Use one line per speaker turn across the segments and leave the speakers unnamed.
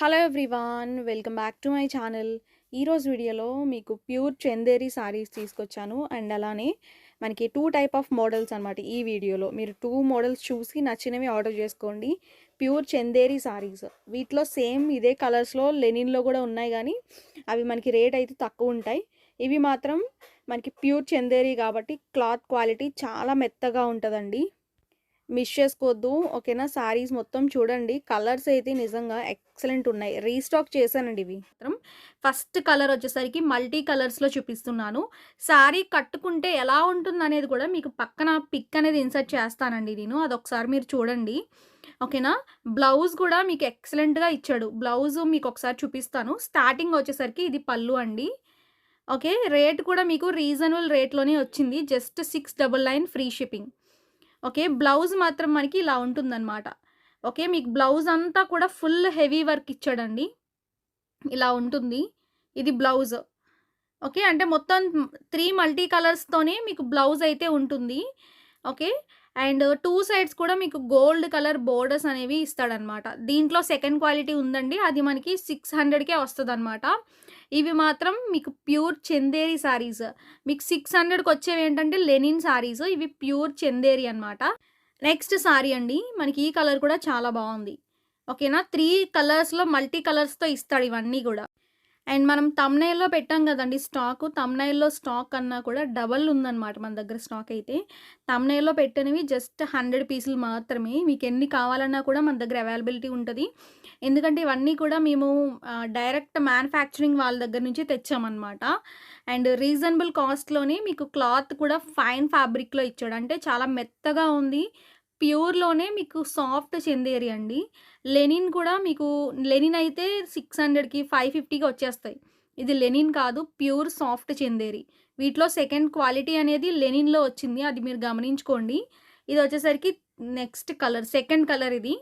Hello everyone, welcome back to my channel. ఈరోజు వీడియోలో మీకు ప్యూర్ చందేరి సారీస్ తీసుకొచ్చాను. అండ్ అలానే మనకి 2 టైప్ ఆఫ్ మోడల్స్ అనమాట. ఈ వీడియోలో మీరు 2 మోడల్స్ చూసి నచ్చినవి ఆర్డర్ చేసుకోండి. ప్యూర్ చందేరి సారీస్ వీటిలో సేమ్ ఇదే కలర్స్లో లెనిన్లో కూడా ఉన్నాయి, కానీ అవి మనకి రేట్ అయితే తక్కువ ఉంటాయి. ఇవి మాత్రం మనకి ప్యూర్ చందేరి కాబట్టి క్లాత్ క్వాలిటీ చాలా మెత్తగా ఉంటుందండి. మిస్ చేసుకోవద్దు, ఓకేనా. శారీస్ మొత్తం చూడండి, కలర్స్ అయితే నిజంగా ఎక్సలెంట్ ఉన్నాయి. రీస్టాక్ చేశానండి ఇవి మాత్రం. ఫస్ట్ కలర్ వచ్చేసరికి మల్టీ కలర్స్లో చూపిస్తున్నాను. శారీ కట్టుకుంటే ఎలా ఉంటుంది అనేది కూడా మీకు పక్కన పిక్ అనేది ఇన్సర్ట్ చేస్తానండి నేను, అదొకసారి మీరు చూడండి, ఓకేనా. బ్లౌజ్ కూడా మీకు ఎక్సలెంట్గా ఇచ్చాడు. బ్లౌజ్ మీకు ఒకసారి చూపిస్తాను. స్టార్టింగ్ వచ్చేసరికి ఇది పళ్ళు అండి, ఓకే. రేట్ కూడా మీకు రీజనబుల్ రేట్లోనే వచ్చింది, just 699 free shipping, okay. Blouse మాత్రం మనకి ఇలా ఉంటుందన్నమాట, ఓకే. మీకు బ్లౌజ్ అంతా కూడా ఫుల్ హెవీ వర్క్ ఇచ్చాడండి, ఇలా ఉంటుంది. ఇది బ్లౌజ్, ఓకే. అంటే మొత్తం 3 మల్టీ కలర్స్తోనే మీకు బ్లౌజ్ అయితే ఉంటుంది, ఓకే. అండ్ 2 సైడ్స్ కూడా మీకు గోల్డ్ కలర్ బోర్డర్స్ అనేవి ఇస్తాడనమాట. దీంట్లో సెకండ్ క్వాలిటీ ఉందండి, అది మనకి 600కే వస్తుందన్నమాట. ఇవి మాత్రం మీకు ప్యూర్ చందేరి శారీస్. మీకు 600కి వచ్చేవి ఏంటంటే లెనిన్ శారీస్, ఇవి ప్యూర్ చందేరి అనమాట. నెక్స్ట్ శారీ అండి, మనకి ఈ కలర్ కూడా చాలా బాగుంది, ఓకేనా. 3 కలర్స్లో మల్టీ కలర్స్తో ఇస్తాడు ఇవన్నీ కూడా. అండ్ మనం థంబ్‌నెయిల్‌లో పెట్టాం కదండీ స్టాకు. థంబ్‌నెయిల్‌లో స్టాక్ కన్నా కూడా డబల్ ఉందన్నమాట మన దగ్గర స్టాక్ అయితే. థంబ్‌నెయిల్‌లో పెట్టినవి జస్ట్ 100 పీసులు మాత్రమే. మీకు ఎన్ని కావాలన్నా కూడా మన దగ్గర అవైలబిలిటీ ఉంటది. ఎందుకంటే ఇవన్నీ కూడా మేము డైరెక్ట్ మ్యానుఫ్యాక్చరింగ్ వాళ్ళ దగ్గర నుంచి తెచ్చామన్నమాట. అండ్ రీజనబుల్ కాస్ట్‌లోనే మీకు క్లాత్ కూడా ఫైన్ ఫ్యాబ్రిక్‌లో ఇచ్చాడు. అంటే చాలా మెత్తగా ఉంది. ప్యూర్‌లోనే మీకు సాఫ్ట్ చందేరి అండి. లెనిన్ కూడా మీకు లెనిన్ అయితే 600కి, 550కి వచ్చేస్తాయి. ఇది లెనిన్ కాదు, ప్యూర్ సాఫ్ట్ చందేరి. వీటిలో సెకండ్ క్వాలిటీ అనేది లెనిన్‌లో వచ్చింది, అది మీరు గమనించుకోండి. ఇది వచ్చేసరికి నెక్స్ట్ కలర్, సెకండ్ కలర్ ఇది.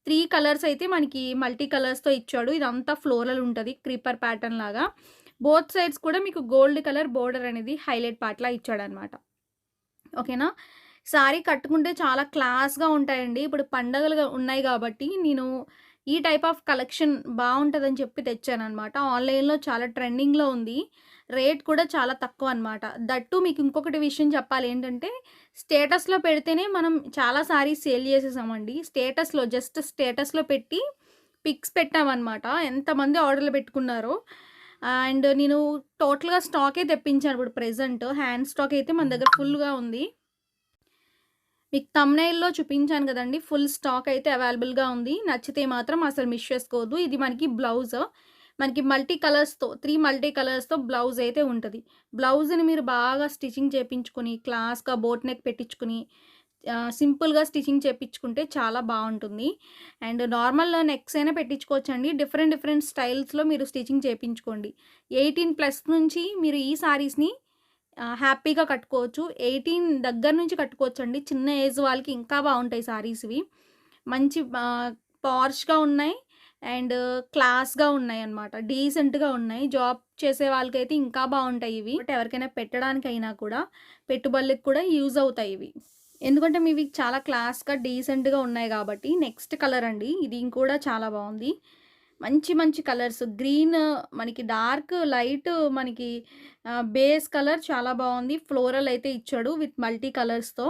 3 కలర్స్ అయితే మనకి మల్టీ కలర్స్‌తో ఇచ్చాడు. ఇదంతా ఫ్లోరల్ ఉంటది, క్రీపర్ ప్యాటర్న్ లాగా. బోత్ సైడ్స్ కూడా మీకు గోల్డ్ కలర్ బోర్డర్ అనేది హైలైట్ పార్ట్‌లా ఇచ్చాడనమాట, ఓకేనా. శారీ కట్టుకుంటే చాలా క్లాస్‌గా ఉంటాయండి. ఇప్పుడు పండగలుగా ఉన్నాయి గాబట్టి, నేను ఈ టైప్ ఆఫ్ కలెక్షన్ బావుంటదని చెప్పి తెచ్చాననమాట. ఆన్‌లైన్‌లో చాలా ట్రెండింగ్‌లో ఉంది. రేట్ కూడా చాలా తక్కువనమాట. దట్ టూ మీకు ఇంకొకటి విషయం చెప్పాలేంటంటే, స్టేటస్‌లో పెడితేనే మనం చాలా శారీస్ సేల్ చేసేసామండి. జస్ట్ స్టేటస్‌లో పెట్టి పిక్స్ పెట్టామనమాట. ఎంతమంది ఆర్డర్‌లు పెట్టుకున్నారో. అండ్ నేను టోటల్‌గా స్టాకే తెప్పించాను ఇప్పుడు ప్రెజెంట్. హ్యాండ్ స్టాక్ అయితే మన దగ్గర ఫుల్‌గా ఉంది. మీకు థంబ్‌నెయిల్‌లో చూపించాను గదండీ! ఫుల్ స్టాక్ అయితే అవైలబుల్‌గా ఉంది. నచ్చితే మాత్రం అసలు మిస్ చేసుకోవద్దు. ఇది మనకి బ్లౌజ్. మనకి మల్టీ కలర్స్‌తో 3 మల్టీ కలర్స్‌తో బ్లౌజ్ అయితే ఉంటది. బ్లౌజ్‌ని మీరు బాగా స్టిచింగ్ చేపించుకొని, క్లాస్‌గా బోట్ నెక్ పెట్టించుకొని, సింపుల్‌గా స్టిచింగ్ చేపించుకుంటే చాలా బావుంటుంది. అండ్ నార్మల్ నెక్స్ అయినా పెట్టించుకోవచ్చండి. డిఫరెంట్ డిఫరెంట్ స్టైల్స్‌లో మీరు స్టిచింగ్ చేపించుకోండి. 18+ నుంచి మీరు ఈ సారీస్‌ని హ్యాపీగా కట్టుకోవచ్చు. 18 దగ్గర నుంచి కట్టుకోవచ్చండి. చిన్న ఏజ్ వాళ్ళకి ఇంకా బావుంటాయి సారీస్ ఇవి. మంచి పార్ష్‌గా ఉన్నాయి. అండ్ క్లాస్‌గా ఉన్నాయన్నమాట. డీసెంట్‌గా ఉన్నాయి. జాబ్ చేసే వాళ్ళకైతే ఇంకా బావుంటాయి ఇవి. బట్ ఎవరికైనా పెట్టడానికైనా కూడా, పెట్టుబడులకి కూడా యూజ్ అవుతాయి ఇవి. ఎందుకంటే మీవి చాలా క్లాస్‌గా, డీసెంట్‌గా ఉన్నాయి గాబట్టి. నెక్స్ట్ కలర్ అండి, ఇది కూడా చాలా బావుంది. మంచి మంచి కలర్స్, గ్రీన్, మనకి డార్క్, లైట్, మనకి బేస్ కలర్ చాలా బావుంది. ఫ్లోరల్ అయితే ఇచ్చాడు విత్ మల్టీ కలర్స్‌తో,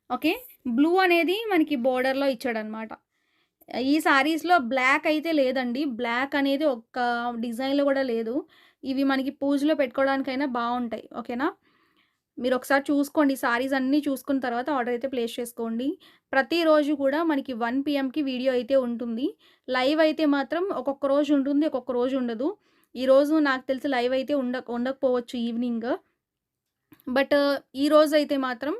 ఓకే. బ్లూ అనేది మనకి బోర్డర్‌లో ఇచ్చాడనమాట. ఈ సారీస్‌లో బ్లాక్ అయితే లేదండి. బ్లాక్ అనేది ఒక్క డిజైన్‌లో గూడా లేదు. ఇవి మనకి పూజలో పెట్టుకోవడానికైనా బావుంటాయి, ఓకేనా. మీరొకసారి చూసుకోండి. సారీస్ అన్నీ చూసుకున్న తర్వాత ఆర్డర్ అయితే ప్లేస్ చేసుకోండి. ప్రతిరోజు కూడా మనకి 1 పీఎంకి వీడియో అయితే ఉంటుంది. లైవ్ అయితే మాత్రం ఒక్కొక్క రోజు ఉంటుంది, ఒక్కొక్క రోజు ఉండదు. ఈరోజు నాకు తెలిసి లైవ్ అయితే ఉండకపోవచ్చు ఈవినింగ్. బట్ ఈరోజైతే మాత్రం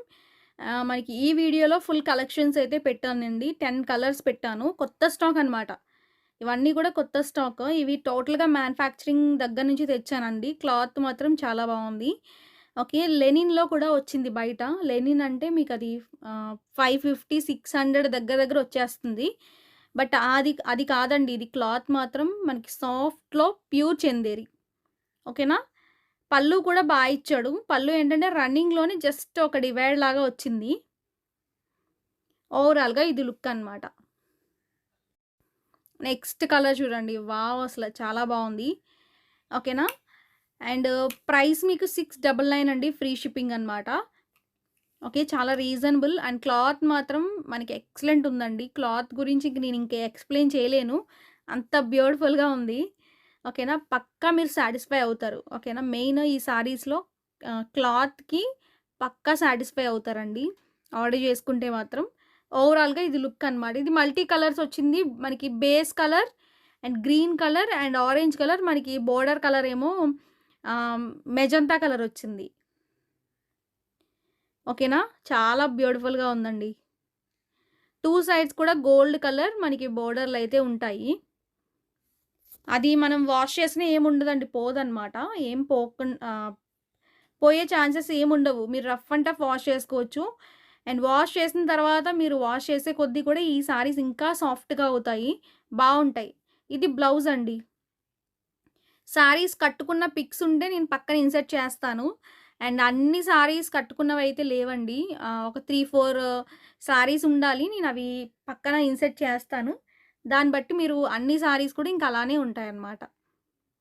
మనకి ఈ వీడియోలో ఫుల్ కలెక్షన్స్ అయితే పెట్టానండి. 10 కలర్స్ పెట్టాను. కొత్త స్టాక్ అనమాట. ఇవన్నీ కూడా కొత్త స్టాక్. ఇవి టోటల్‌గా మ్యానుఫ్యాక్చరింగ్ దగ్గర నుంచి తెచ్చానండి. క్లాత్ మాత్రం చాలా బావుంది, ఓకే. లెనిన్‌లో కూడా వచ్చింది బయట. లెనిన్ అంటే మీకది 550, 600 దగ్గర దగ్గర వచ్చేస్తుంది. బట్ అది కాదండి. ఇది క్లాత్ మాత్రం మనకి సాఫ్ట్‌లో ప్యూర్ చందేరి, ఓకేనా. పళ్ళు కూడా ఇచ్చాడు. పళ్ళు ఏంటంటే రన్నింగ్‌లోనే జస్ట్ ఒక డివైడ్ లాగా వచ్చింది. ఓవరాల్‌గా ఇది లుక్ అనమాట. నెక్స్ట్ కలర్ చూడండి. వావ్! అసల చాలా బావుంది. ఓకేనా? అండ్ ప్రైస్ మీకు 699 అండి. ఫ్రీ షిప్పింగ్ అనమాట. ఓకే. చాలా రీజనబుల్ అండ్ క్లాత్ మాత్రం మనకి ఎక్సలెంట్ ఉందండి. క్లాత్ గురించి ఇంక నేను ఎక్స్‌ప్లెయిన్ చేయలేను. అంత బ్యూటిఫుల్‌గా ఉంది. ఓకేనా? పక్కా మీరు సాటిస్ఫై అవుతారు. ఓకేనా? మెయిన్ ఈ సారీస్‌లో క్లాత్‌కి పక్కా సాటిస్ఫై అవుతారండి. ఆర్డర్ చేసుకుంటే మాత్రం. ఓవరాల్‌గా ఇది లుక్ అనమాట. ఇది మల్టీ కలర్స్ వచ్చింది. మనకి base colour and green colour and orange colour, మనకి బోర్డర్ కలర్ ఏమో మెజంతా కలర్ వచ్చింది. ఓకేనా? చాలా బ్యూటిఫుల్‌గా ఉందండి. 2 సైడ్స్ కూడా గోల్డ్ కలర్ మనకి బోర్డర్‌లయితే ఉంటాయి. అది మనం వాష్ చేసినా ఏముండదండి. పోదనమాట. ఏం పోయే ఛాన్సెస్ ఏముండవు. మీరు రఫ్ అండ్ టఫ్ వాష్ చేసుకోవచ్చు. అండ్ వాష్ చేసిన తర్వాత మీరు వాష్ చేసే కొద్దీ కూడా ఈ సారీస్ ఇంకా సాఫ్ట్‌గా అవుతాయి. బావుంటాయి. ఇది బ్లౌజ్ అండి. సారీస్ కట్టుకున్న పిక్స్ ఉంటే నేను పక్కన ఇన్సర్ట్ చేస్తాను. అండ్ అన్ని సారీస్ కట్టుకున్నవైతే లేవండి. ఒక 3, 4 సారీస్ ఉండాలి. నేనవి పక్కన ఇన్సర్ట్ చేస్తాను. దాన్ని బట్టి మీరు అన్ని సారీస్ కూడా ఇంక అలానే ఉంటాయన్నమాట.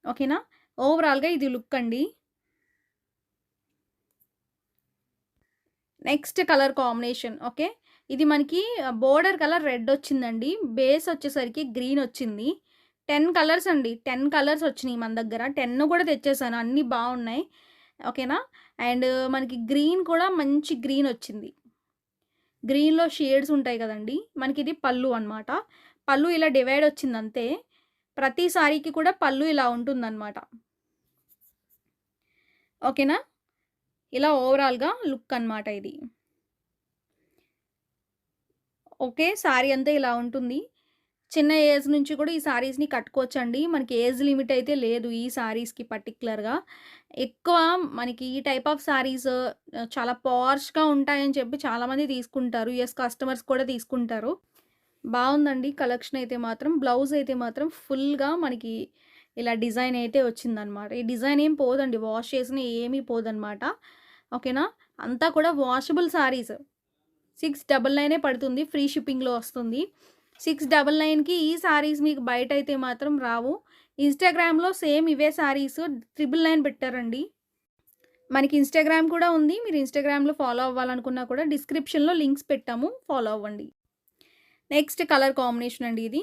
ఓకేనా? ఓవరాల్‌గా ఇది లుక్ అండి. Next colour combination. ఓకే. ఇది మనకి బోర్డర్ కలర్ రెడ్ వచ్చిందండి. బేస్ వచ్చేసరికి గ్రీన్ వచ్చింది. 10 కలర్స్ అండి. 10 కలర్స్ వచ్చినియి మన దగ్గర. 10 కూడా తెచ్చేసాను. అన్నీ బావున్నాయి. ఓకేనా? అండ్ మనకి గ్రీన్ కూడా మంచి గ్రీన్ వచ్చింది. గ్రీన్‌లో షేడ్స్ ఉంటాయి కదండీ! మనకిది పల్లు అనమాట. పల్లు ఇలా డివైడ్ వచ్చిందంతే. ప్రతి సారీకి కూడా పల్లు ఇలా ఉంటుందనమాట. ఓకేనా? ఇలా ఓవరాల్‌గా లుక్ అనమాట ఇది. ఓకే. సారీ అంతా ఇలా ఉంటుంది. చిన్న ఏజ్ నుంచి కూడా ఈ సారీస్‌ని కట్టుకోవచ్చండి. మనకి ఏజ్ లిమిట్ అయితే లేదు ఈ సారీస్‌కి పర్టిక్యులర్‌గా. ఎక్కువ మనకి ఈ టైప్ ఆఫ్ సారీస్ చాలా పార్ష్‌గా ఉంటాయని చెప్పి చాలామంది తీసుకుంటారు. యెస్, కస్టమర్స్ కూడా తీసుకుంటారు. బావుందండి కలెక్షన్ అయితే మాత్రం. బ్లౌజ్ అయితే మాత్రం ఫుల్‌గా మనకి ఇలా డిజైన్ అయితే వచ్చిందనమాట. ఈ డిజైన్ ఏం పోదండి. వాష్ చేసినా ఏమీ పోదనమాట. ఓకేనా? అంతా కూడా వాషబుల్ సారీస్. 699 పడుతుంది. ఫ్రీ షిప్పింగ్‌లో వస్తుంది. 699కి ఈ సారీస్ మీకు బయటైతే మాత్రం రావు. ఇన్‌స్టాగ్రామ్‌లో సేమ్ ఇవే సారీస్ 999 పెట్టారండి. మనకి ఇన్‌స్టాగ్రామ్ కూడా ఉంది. మీరు ఇన్‌స్టాగ్రామ్‌లో ఫాలో అవ్వాలనుకున్నా కూడా డిస్క్రిప్షన్‌లో లింక్స్ పెట్టాము. ఫాలో అవ్వండి. నెక్స్ట్ కలర్ కాంబినేషన్ అండి ఇది.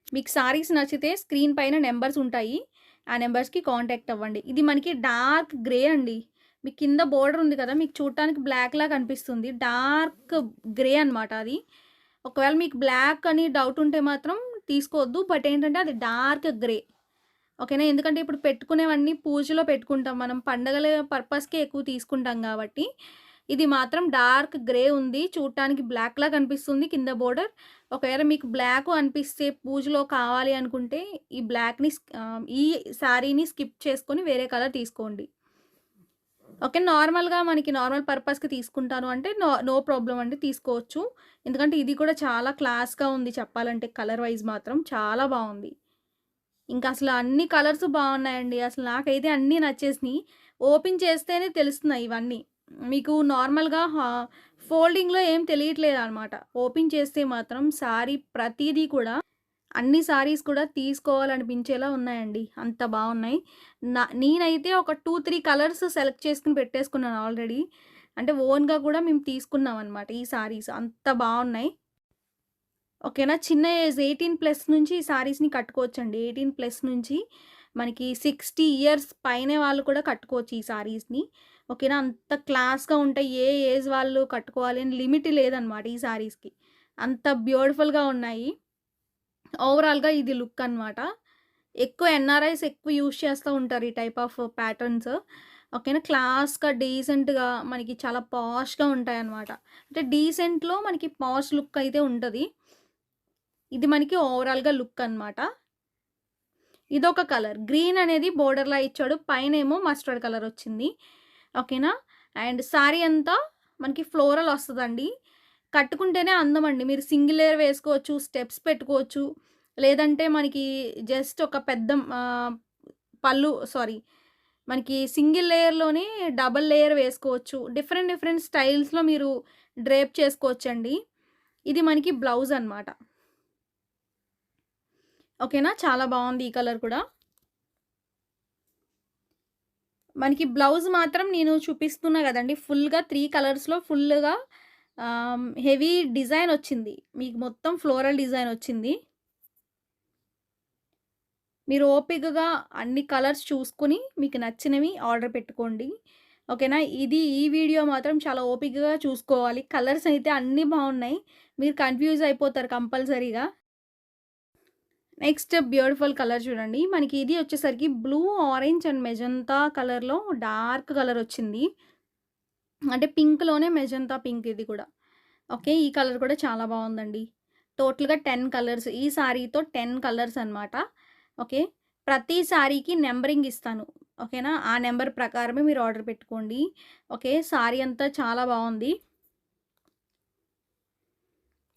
మీకు సారీస్ నచ్చితే స్క్రీన్ పైన నంబర్స్ ఉంటాయి. ఆ నంబర్స్‌కి కాంటాక్ట్ అవ్వండి. ఇది మనకి డార్క్ గ్రే అండి. మీకు కింద బోర్డర్ ఉంది కదా! మీకు చూడటానికి బ్లాక్‌లా కనిపిస్తుంది. డార్క్ గ్రే అనమాట అది. ఒకవేళ మీకు బ్లాక్ అని డౌట్ ఉంటే మాత్రం తీసుకోవద్దు. బట్ ఏంటంటే అది డార్క్ గ్రే. ఓకేనా? ఎందుకంటే ఇప్పుడు పెట్టుకునేవన్నీ పూజలో పెట్టుకుంటాం మనం. పండగల పర్పస్‌కే ఎక్కువ తీసుకుంటాం కాబట్టి, ఇది మాత్రం డార్క్ గ్రే ఉంది. చూడటానికి బ్లాక్‌లా కనిపిస్తుంది కింద బోర్డర్. ఒకవేళ మీకు బ్లాకు అనిపిస్తే పూజలో కావాలి అనుకుంటే ఈ శారీని స్కిప్ చేసుకొని వేరే కలర్ తీసుకోండి. ఓకే. నార్మల్‌గా మనకి నార్మల్ పర్పస్‌కి తీసుకుంటాను అంటే నో ప్రాబ్లమ్ అండి, తీసుకోవచ్చు. ఎందుకంటే ఇది కూడా చాలా క్లాస్‌గా ఉంది చెప్పాలంటే కలర్ వైస్ మాత్రం చాలా బావుంది. ఇంకా అసలు అన్ని కలర్స్ బావున్నాయండి. అసలు నాకైతే అన్నీ నచ్చేసినియి. ఓపెన్ చేస్తేనే తెలుస్తున్నాయి ఇవన్నీ. మీకు నార్మల్‌గా ఫోల్డింగ్‌లో ఏం తెలియట్లేదనమాట. ఓపెన్ చేస్తే మాత్రం సారీ ప్రతీదీ కూడా అన్ని సారీస్ కూడా తీసుకోవాలనిపించేలా ఉన్నాయండి. అంత బావున్నాయి. నేనైతే ఒక 2, 3 కలర్స్ సెలెక్ట్ చేసుకొని పెట్టేసుకున్నాను ఆల్రెడీ. అంటే ఓన్‌గా కూడా మేము తీసుకున్నామనమాట ఈ సారీస్. అంత బావున్నాయి. ఓకేనా? చిన్న ఏజ్ 18+ నుంచి ఈ సారీస్‌ని కట్టుకోవచ్చండి. 18+ నుంచి మనకి 60 ఇయర్స్ పైనే వాళ్ళు కూడా కట్టుకోవచ్చు ఈ సారీస్‌ని. ఓకేనా? అంత క్లాస్‌గా ఉంటాయి. ఏ ఏజ్ వాళ్ళు కట్టుకోవాలి అని లిమిట్ లేదనమాట ఈ సారీస్‌కి. అంత బ్యూటిఫుల్‌గా ఉన్నాయి. ఓవరాల్‌గా ఇది లుక్ అనమాట. ఎక్కువ ఎన్ఆర్ఐస్ ఎక్కువ యూజ్ చేస్తూ ఉంటారు ఈ టైప్ ఆఫ్ ప్యాటర్న్స్. ఓకేనా? క్లాస్‌గా, డీసెంట్‌గా మనకి చాలా పాష్‌గా ఉంటాయన్నమాట. అంటే డీసెంట్‌లో మనకి పాష్ లుక్ అయితే ఉంటది. ఇది మనకి ఓవరాల్‌గా లుక్ అనమాట. ఇదొక కలర్. గ్రీన్ అనేది బోర్డర్‌లా ఇచ్చాడు. పైనేమో మస్టర్డ్ కలర్ వచ్చింది. ఓకేనా? అండ్ సారీ అంతా మనకి ఫ్లోరల్ వస్తదండి. కట్టుకుంటేనే అందమండి. మీరు సింగిల్ లేయర్ వేసుకోవచ్చు, స్టెప్స్ పెట్టుకోవచ్చు. లేదంటే మనకి జస్ట్ ఒక పెద్ద పళ్ళు సారీ మనకి సింగిల్ లేయర్‌లోనే డబుల్ లేయర్ వేసుకోవచ్చు. డిఫరెంట్ డిఫరెంట్ స్టైల్స్‌లో మీరు డ్రేప్ చేసుకోవచ్చండి. ఇది మనకి బ్లౌజ్ అనమాట. ఓకేనా? చాలా బావుంది ఈ కలర్ కూడా. మనకి బ్లౌజ్ మాత్రం నేను చూపిస్తున్నా గదండీ! ఫుల్‌గా 3 కలర్స్‌లో ఫుల్‌గా హెవీ డిజైనొచ్చింది. మీకు మొత్తం ఫ్లోరల్ డిజైనొచ్చింది. మీరు ఓపికగా అన్ని కలర్స్ చూసుకొని మీకు నచ్చినవి ఆర్డర్ పెట్టుకోండి. ఓకేనా? ఈ వీడియో మాత్రం చాలా ఓపికగా చూసుకోవాలి. కలర్స్ అయితే అన్నీ బావున్నాయి. మీరు కన్‌ఫ్యూజ్ అయిపోతారు కంపల్సరీగా. నెక్స్ట్ బ్యూటిఫుల్ కలర్ చూడండి. మనకి ఇది వచ్చేసరికి బ్లూ, ఆరెంజ్ అండ్ మెజంతా కలర్‌లో డార్క్ కలరొచ్చింది. అంటే పింక్‌లోనే మెజంతా పింక్ ఇది కూడా. ఓకే. ఈ కలర్ కూడా చాలా బావుందండి. టోటల్‌గా 10 కలర్స్. ఈ సారీతో 10 కలర్స్ అనమాట. ఓకే. ప్రతి సారీకి నంబరింగ్ ఇస్తాను. ఓకేనా? ఆ నంబర్ ప్రకారమే మీరు ఆర్డర్ పెట్టుకోండి. ఓకే. సారీ అంతా చాలా బావుంది.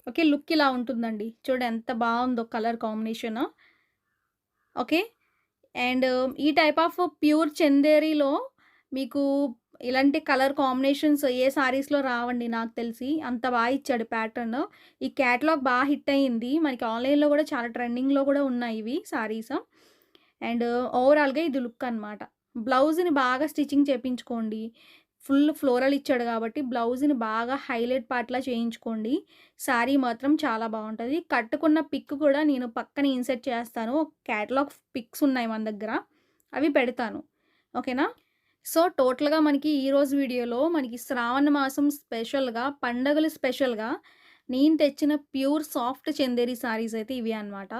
ఓకే. లుక్ ఇలా ఉంటుందండి. చూడండి ఎంత బావుందో కలర్ కాంబినేషను. ఓకే. అండ్ ఈ టైప్ ఆఫ్ ప్యూర్ చందేరిలో మీకు ఇలాంటి కలర్ కాంబినేషన్స్ ఏ సారీస్‌లో రావండి నాకు తెలిసి. అంత ఇచ్చాడు ప్యాటర్న్. ఈ క్యాటలాగ్ హిట్ అయింది. మనకి ఆన్‌లైన్‌లో గూడా చాలా ట్రెండింగ్‌లో గూడా ఉన్నాయి ఇవి సారీస్. అండ్ ఓవరాల్‌గా ఇది లుక్ అనమాట. బ్లౌజ్‌ని బాగా స్టిచ్చింగ్ చేపించుకోండి. ఫుల్ ఫ్లోరల్ ఇచ్చాడు గాబట్టి బ్లౌజ్‌ని బాగా హైలైట్ పార్ట్‌లా చేయించుకోండి. శారీ మాత్రం చాలా బావుంటది. కట్టుకున్న పిక్ కూడా నేను పక్కన ఇన్సర్ట్ చేస్తాను. క్యాటలాగ్ పిక్స్ ఉన్నాయి మన దగ్గర. అవి పెడతాను. ఓకేనా? సో, టోటల్‌గా మనకి ఈరోజు వీడియోలో మనకి శ్రావణ మాసం స్పెషల్‌గా, పండగలు స్పెషల్‌గా నేను తెచ్చిన ప్యూర్ సాఫ్ట్ చందేరి శారీస్ అయితే ఇవే అనమాట.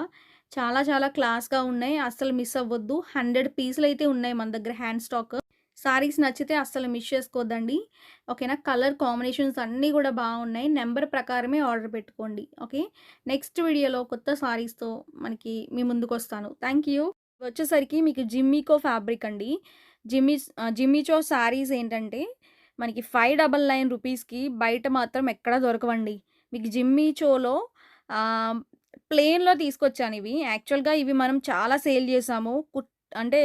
చాలా చాలా క్లాస్‌గా ఉన్నాయి. అస్సలు మిస్ అవ్వద్దు. 100 పీసులైతే ఉన్నాయి మన దగ్గర హ్యాండ్ స్టాక్. శారీస్ నచ్చితే అస్సలు మిస్ చేసుకోవద్దండి. ఓకేనా? కలర్ కాంబినేషన్స్ అన్నీ గూడా బావున్నాయి. నంబర్ ప్రకారమే ఆర్డర్ పెట్టుకోండి. ఓకే. నెక్స్ట్ వీడియోలో కొత్త శారీస్‌తో మనకి మీ ముందుకొస్తాను. Thank you. వచ్చేసరికి మీకు జిమ్మికో ఫ్యాబ్రిక్ అండి. జిమ్మిచో శారీస్ ఏంటంటే మనకి 599 రూపీస్‌కి బయట మాత్రం ఎక్కడ దొరకవండి. మీకు జిమ్మిచోలో ఆహ్, ప్లెయిన్‌లో తీసుకొచ్చానివి. యాక్చువల్‌గా ఇవి మనం చాలా సేల్ చేసాము. అంటే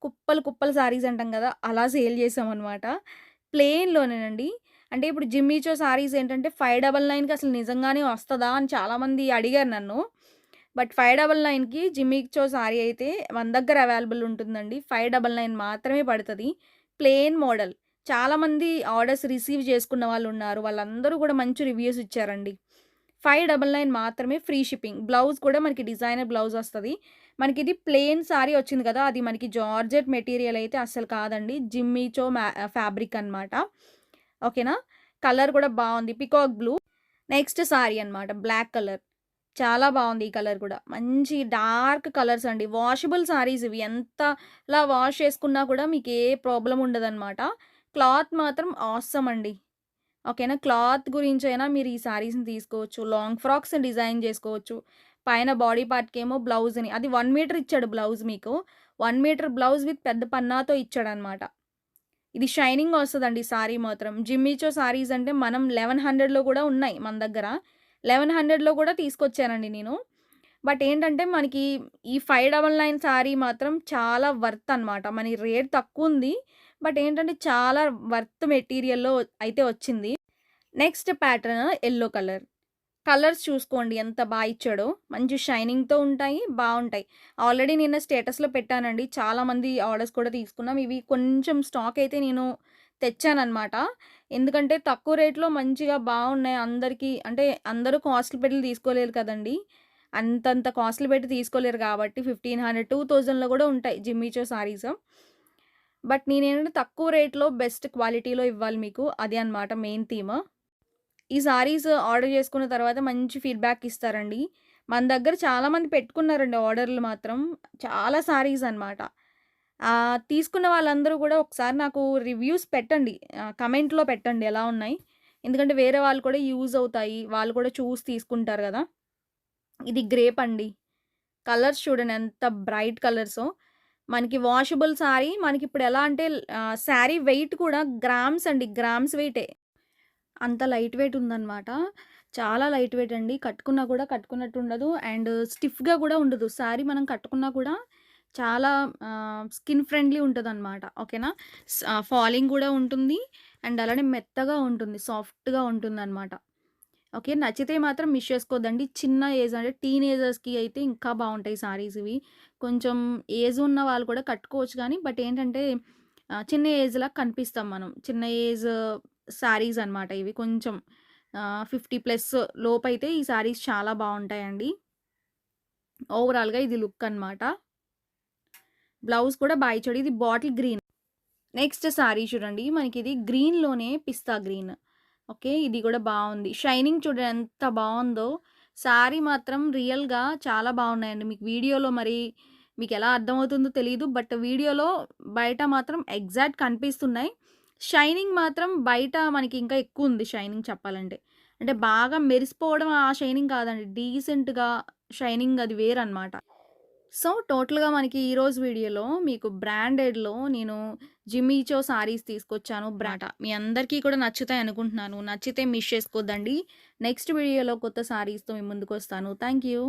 కుప్పలు కుప్పలు శారీస్ అంటాం గదా! అలా సేల్ చేసామనమాట. ప్లెయిన్‌లోనేనండి. అంటే ఇప్పుడు జిమ్మిచో శారీస్ ఏంటంటే 599కి అసలు నిజంగానే వస్తదా అని చాలామంది అడిగారు నన్ను. బట్ 599కి జిమ్మిచో శారీ అయితే మన దగ్గర అవైలబుల్ ఉంటుందండి. 599 మాత్రమే పడతది. Plain model. చాలామంది ఆర్డర్స్ రిసీవ్ చేసుకున్న వాళ్ళున్నారు. వాళ్ళందరూ కూడా మంచి రివ్యూస్ ఇచ్చారండి. 599 మాత్రమే ఫ్రీ షిప్పింగ్. బ్లౌజ్ కూడా మనకి డిజైనర్ బ్లౌజ్ వస్తది. మనకిది ప్లెయిన్ సారీ వచ్చింది కదా! అది మనకి జార్జెట్ మెటీరియల్ అయితే అస్సలు కాదండి. జిమ్మిచో ఫ్యాబ్రిక్ అనమాట. ఓకేనా? కలర్ కూడా బావుంది. Peacock blue. నెక్స్ట్ సారీ అనమాట. Black colour. చాలా బావుంది ఈ కలర్ కూడా. మంచి డార్క్ కలర్స్ అండి. వాషబుల్ సారీస్ ఇవి. ఎంతలా వాష్ చేసుకున్నా కూడా మీకు ఏ ప్రాబ్లమ్ ఉండదనమాట. క్లాత్ మాత్రం ఆసమ్ అండి. ఓకేనా? క్లాత్ గురించైనా మీరు ఈ శారీస్‌ని తీసుకోవచ్చు. లాంగ్ ఫ్రాక్స్ డిజైన్ జేసుకోవచ్చు. పైన బాడీ పార్ట్‌కేమో బ్లౌజ్‌ని అది 1 మీటర్ ఇచ్చాడు బ్లౌజ్ మీకు. 1 మీటర్ బ్లౌజ్ విత్ పెద్ద పన్నాతో ఇచ్చాడనమాట. ఇది షైనింగ్ వస్తదండి సారీ మాత్రం. జిమ్మిచో సారీస్ అంటే మనం 1100లో గూడా ఉన్నాయి మన దగ్గర. 1100లో గూడా తీసుకొచ్చానండి నేను. బట్ ఏంటంటే మనకి ఈ 599 సారీ మాత్రం చాలా వర్త్ అనమాట. మనకి రేట్ తక్కువుంది. బట్ ఏంటంటే చాలా వర్త్ మెటీరియల్‌లో అయితే వచ్చింది. Next pattern yellow colour. Colours చూసుకోండి ఎంత ఇచ్చాడో. మంచి షైనింగ్‌తో ఉంటాయి. బావుంటాయి. ఆల్రెడీ నిన్న స్టేటస్‌లో పెట్టానండి. చాలామంది ఆర్డర్స్ కూడా తీసుకున్నాం. ఇవి కొంచెం స్టాక్ అయితే నేను తెచ్చాననమాట. ఎందుకంటే తక్కువ రేట్‌లో మంచిగా బావున్నాయి. అందరికీ అంటే అందరూ కాస్ట్‌లు పెట్టి తీసుకోలేరు కదండీ! అంతంత కాస్ట్‌లు పెట్టి తీసుకోలేరు కాబట్టి 1500, 2000లో కూడా ఉంటాయి జిమ్మిచో సారీస్. బట్ నేనేంటంటే తక్కువ రేట్‌లో బెస్ట్ క్వాలిటీలో ఇవ్వాలి మీకు. అది అనమాట మెయిన్ థీమ్. ఈ సారీస్ ఆర్డర్ చేసుకున్న తర్వాత మంచి ఫీడ్‌బ్యాక్ ఇస్తారండి. మన దగ్గర చాలామంది పెట్టుకున్నారండి ఆర్డర్‌లు మాత్రం. చాలా సారీస్ అనమాట. తీసుకున్న వాళ్ళందరూ కూడా ఒకసారి నాకు రివ్యూస్ పెట్టండి. కమెంట్‌లో పెట్టండి ఎలా ఉన్నాయి. ఎందుకంటే వేరే వాళ్ళు కూడా యూజ్ అవుతాయి. వాళ్ళు కూడా చూసి తీసుకుంటారు గదా! ఇది గ్రేప్ అండి. కలర్స్ చూడండి ఎంత బ్రైట్ కలర్సో. మనకి వాషబుల్ సారీ మనకిప్పుడు ఎలా అంటే శారీ వెయిట్ కూడా గ్రామ్స్ అండి. గ్రామ్స్ వెయిటే. అంత లైట్ వెయిట్ ఉందనమాట. చాలా లైట్ వెయిట్ అండి. కట్టుకున్నా కూడా కట్టుకున్నట్టు ఉండదు. అండ్ స్టిఫ్‌గా కూడా ఉండదు. శారీ మనం కట్టుకున్నా కూడా చాలా స్కిన్ ఫ్రెండ్లీ ఉంటదనమాట. ఓకేనా? ఫాలింగ్ కూడా ఉంటుంది. అండ్ అలానే మెత్తగా ఉంటుంది. సాఫ్ట్‌గా ఉంటుందనమాట. ఓకే. నచ్చితే మాత్రం మిస్ చేసుకోవద్దండి. చిన్న ఏజ్ అంటే టీనేజర్స్‌కి అయితే ఇంకా బావుంటాయి సారీస్ ఇవి. కొంచెం ఏజ్ ఉన్న వాళ్ళు కూడా కట్టుకోవచ్చు గానీ, బట్ ఏంటంటే చిన్న ఏజ్‌లా కనిపిస్తాం మనం. చిన్న ఏజ్ సారీస్ అనమాట ఇవి. కొంచెం 50 ప్లస్ లోపైతే ఈ సారీస్ చాలా బావుంటాయండి. ఓవరాల్‌గా ఇది లుక్ అనమాట. బ్లౌజ్ కూడా బాయ్ చూడు ఇది బాటిల్ గ్రీన్. నెక్స్ట్ సారీ చూడండి. మనకిది గ్రీన్‌లోనే పిస్తా గ్రీన్. ఓకే. ఇది గూడా బావుంది. షైనింగ్ చూడండి ఎంత బావుందో. సారీ మాత్రం రియల్‌గా చాలా బావున్నాయండి. మీకు వీడియోలో మరి మీకెలా అర్థమవుతుందో తెలీదు. బట్ వీడియోలో బయట మాత్రం ఎగ్జాక్ట్ కనిపిస్తున్నాయి. షైనింగ్ మాత్రం బయట మనకి ఇంకా ఎక్కువుంది షైనింగ్ చెప్పాలంటే. అంటే బాగా మెరిసిపోవడం ఆ షైనింగ్ కాదండి. డీసెంట్‌గా షైనింగ్ అది వేరనమాట. సో, టోటల్‌గా మనకి ఈరోజు వీడియోలో మీకు బ్రాండెడ్‌లో నేను జిమ్మిచో సారీస్ తీసుకొచ్చాను. మీ అందరికీ కూడా నచ్చుతాయి అనుకుంటున్నాను. నచ్చితే మిస్ చేసుకోద్దండి. నెక్స్ట్ వీడియోలో కొత్త సారీస్‌తో మీ ముందుకొస్తాను. Thank you.